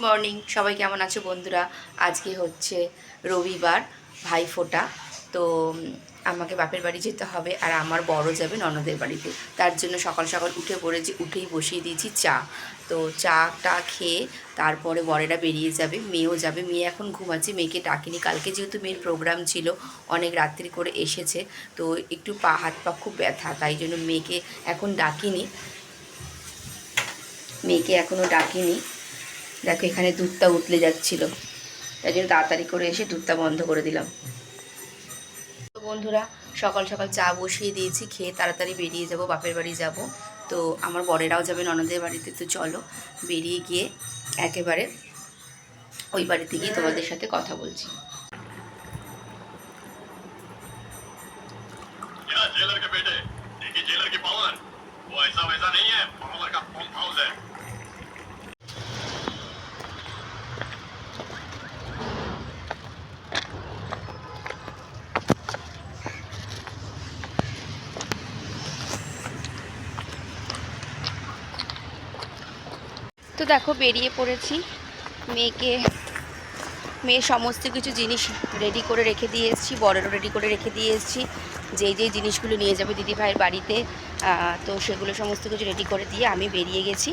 Morning, সবাই কেমন আছো বন্ধুরা? আজকে হচ্ছে রবিবার, ভাইফোঁটা। তো আমাকে বাপের বাড়ি যেতে হবে, আর আমার বড় যাবে ননদের বাড়িতে। তার জন্য সকাল সকাল উঠে পড়েছি, উঠেই বসিয়ে দিয়েছি চা। তো চাটা খেয়ে তারপরে বরেরা বেরিয়ে যাবে, মেয়েও যাবে। মেয়ে এখন ঘুমাচ্ছে, মেয়েকে ডাকিনি। কালকে যেহেতু মেয়ের প্রোগ্রাম ছিল, অনেক রাত্রি করে এসেছে, তো একটু হাত পা খুব ব্যথা, তাই জন্য মেয়েকে এখন ডাকিনি। মেয়েকে এখনও ডাকিনি। দেখো এখানে দুধটা উতলে যাচ্ছিল, তাই জন্য তাড়াতাড়ি করে এসে দুধটা বন্ধ করে দিলাম। তো বন্ধুরা, সকাল সকাল চা বসিয়ে দিয়েছি, খেয়ে তাড়াতাড়ি বেরিয়ে যাব, বাপের বাড়ি যাব। তো আমার বরেরাও যাবে ননদের বাড়িতে। তো চলো বেরিয়ে গিয়ে একেবারে ওই বাড়িতে গিয়ে তোমাদের সাথে কথা বলছি। তো দেখো বেরিয়ে পড়েছি। মেয়ের সমস্ত কিছু জিনিস রেডি করে রেখে দিয়ে এসেছি, বরেরও রেডি করে রেখে দিয়ে এসেছি। যেই জিনিসগুলো নিয়ে যাবে দিদিভাইয়ের বাড়িতে, তো সেগুলো সমস্ত কিছু রেডি করে দিয়ে আমি বেরিয়ে গেছি।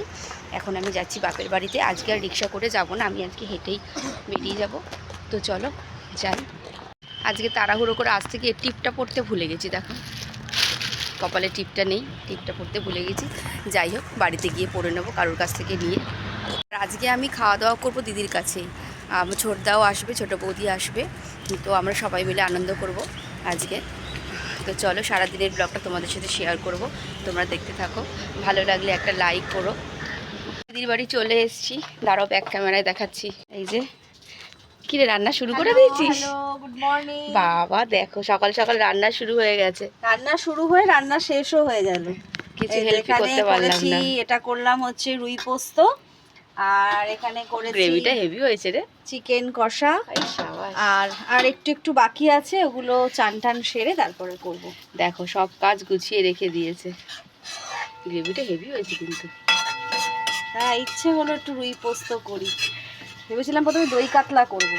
এখন আমি যাচ্ছি বাপের বাড়িতে। আজকে আর রিক্সা করে যাব না, আমি আজকে হেঁটেই বেরিয়ে যাব। তো চলো যাই। আজকে তাড়াহুড়ো করে আজ থেকে টিপটা পড়তে ভুলে গেছি। দেখো কপালে টিপটা নেই, টিপটা পড়তে ভুলে গেছি। যাই হোক, বাড়িতে গিয়ে পরে নেবো কারোর কাছ থেকে নিয়ে। আজকে আমি খাওয়া দাওয়া করব দিদির কাছে। ছোটদাও আসবে, ছোটো বৌদি আসবে। তো আমরা সবাই মিলে আনন্দ করব আজকে। তো চলো সারাদিনের ব্লগটা তোমাদের সাথে শেয়ার করব, তোমরা দেখতে থাকো। ভালো লাগলে একটা লাইক করো। দিদির বাড়ি চলে এসেছি, দাঁড়াও ব্যাক ক্যামেরায় দেখাচ্ছি। এই যে কিরে, রান্না শুরু করে দিয়েছিস? Good morning. বাবা দেখো, সকাল সকাল রান্না শুরু হয়ে গেছে। রান্না শুরু হয়ে রান্না শেষও হয়ে গেল। কিছু হেল্প করতে পারলাম না। এটা করলাম হচ্ছে রুই পোস্ত, আর এখানে করেছি গ্রেভিটা হেভি হয়েছে রে, চিকেন কষা। আর আর একটু একটু বাকি আছে, ওগুলো চান টান সেরে তারপরে করব। দেখো সব কাজ গুছিয়ে রেখে দিয়েছে। গ্রেভিটা হেভি হয়েছে কিন্তু। হ্যাঁ, ইচ্ছে হলো একটু রুই পোস্ত করি। ভেবেছিলাম প্রথমে দই কাতলা করব।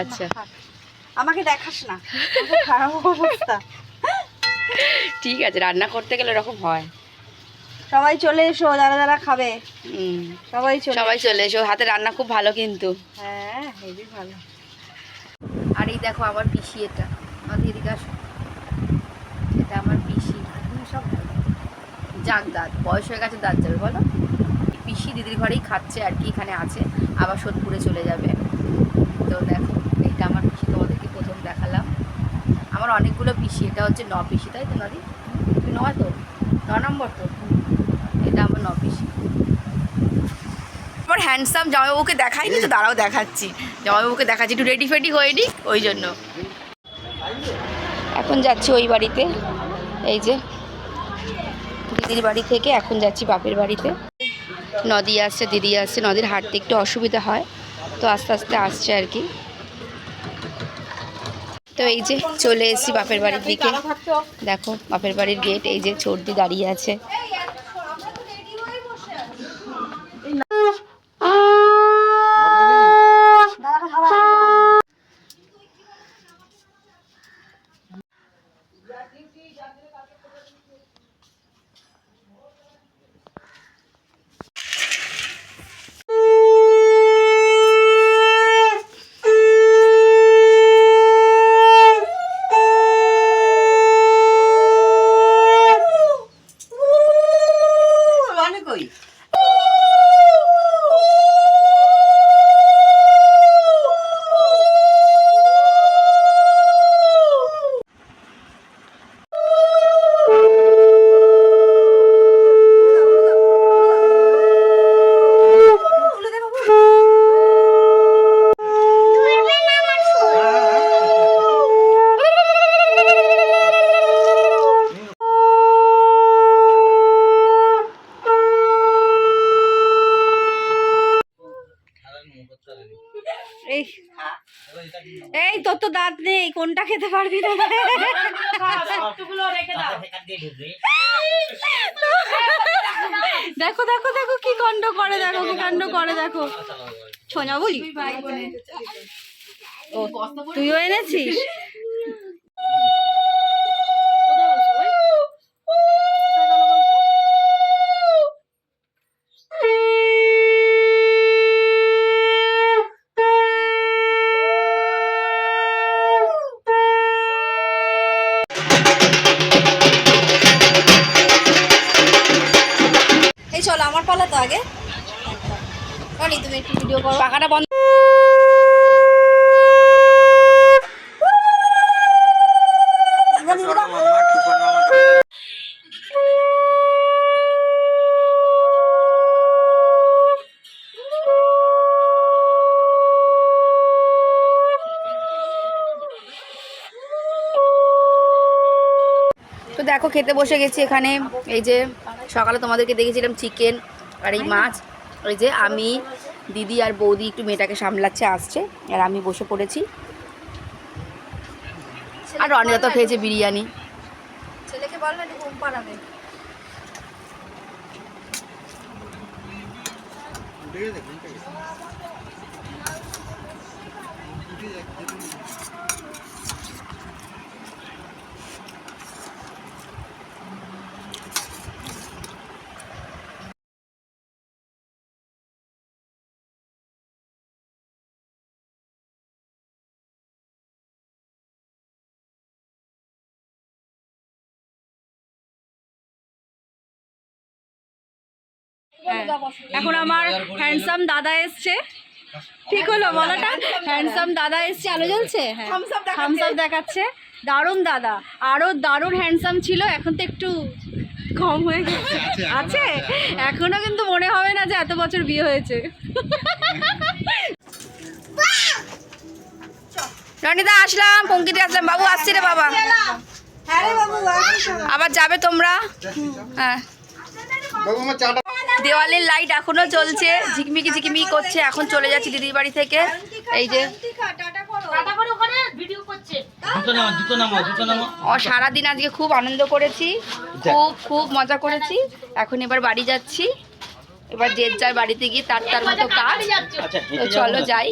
আচ্ছা, আমাকে দেখাস না, খারাপ অবস্থা। ঠিক আছে, রান্না করতে গেলে এরকম হয়। সবাই চলে এসো, যারা যারা খাবে সবাই চলে এসো। হাতে রান্না খুব ভালো কিন্তু। হ্যাঁ, হেবি ভালো। আর এই দেখো আমার পিসি, এটা এদিকে আসো। এটা আমার পিসি, সব যাক দাঁত বয়স হয়ে গেছে, দাঁত যাবে বলো। পিসি দিদির ঘরেই খাচ্ছে আর কি, এখানে আছে, আবার সোদপুরে চলে যাবে। তো দেখো এটা আমার পিসি, তোমাদেরকে প্রথম দেখালাম। আমার অনেকগুলো পিসি, এটা হচ্ছে 9 পিসি, তাই তো নদী? 9 তো, 9 নম্বর তো। এটা আমার 9 পিসি। আমার হ্যান্ডসাম জামাইবাবুকে দেখাইনি তো, দাঁড়াও দেখাচ্ছি। জামাইবাবুকে দেখাচ্ছি, একটু রেডি ফেডি হয়ে নি, ওই জন্য। এখন যাচ্ছি ওই বাড়িতে। এই যে দিদির বাড়ি থেকে এখন যাচ্ছি বাপের বাড়িতে। নদী আসছে, দিদি আসছে। নদীর হাঁটতে একটু অসুবিধা হয়, তো আস্তে আস্তে আসছে আর কি। তো এই যে চলে এসেছি বাপের বাড়ির দিকে। দেখো বাপের বাড়ির গেট, এই যে চর্দি দাঁড়িয়ে আছে। এই তোর তো দাঁত নেই, কোনটা খেতে পারবি না? দেখো দেখো দেখো কি কাণ্ড করে, দেখো কি কাণ্ড করে, দেখো সোনা বলি ও তুইও এনেছিস? এই চলো আমার পালা তো আগে। রনি তুমি একটু ভিডিও করো। পাখাটা বন্ধ। তো দেখো খেতে বসে গেছি এখানে। এই যে সকালে তোমাদেরকে দেখেছিলাম চিকেন আর এই মাছ। ওই যে আমি, দিদি আর বৌদি একটু মেয়েটাকে সামলাচ্ছে, আসছে, আর আমি বসে পড়েছি। আর রনিদা তো খেয়েছে বিরিয়ানি। ছেলেকে বল না একটু ঘুম পাড়াবে। এখন আমার হ্যান্ডসাম দাদা এসছে। ঠিক হলো বলাটা? হ্যান্ডসাম দাদা এসছে। আলো জ্বলছে, হ্যাঁ থামস আপ দেখাচ্ছে। দারুণ দাদা, আরো দারুণ হ্যান্ডসাম ছিল, এখন তো একটু কম হয়ে গেছে। আছে এখনো, কিন্তু মনে হবে না যে এত বছর বিয়ে হয়েছে। রনিদা আসলাম, পঙ্কিতে আসলাম। বাবু আসছি রে বাবা। হ্যাঁ রে বাবু, আবার যাবে তোমরা? হ্যাঁ। দেওয়ালের লাইট এখনো চলছে, ঝিকমিকি ঝিকমিকি করছে। এখন চলে যাচ্ছি দিদির বাড়ি থেকে। এই যে সারাদিন আজকে খুব আনন্দ করেছি, খুব খুব মজা করেছি। এখন এবার বাড়ি যাচ্ছি। এবার যে যার বাড়িতে গিয়ে তার তার মতো কাজ। তো চলো যাই।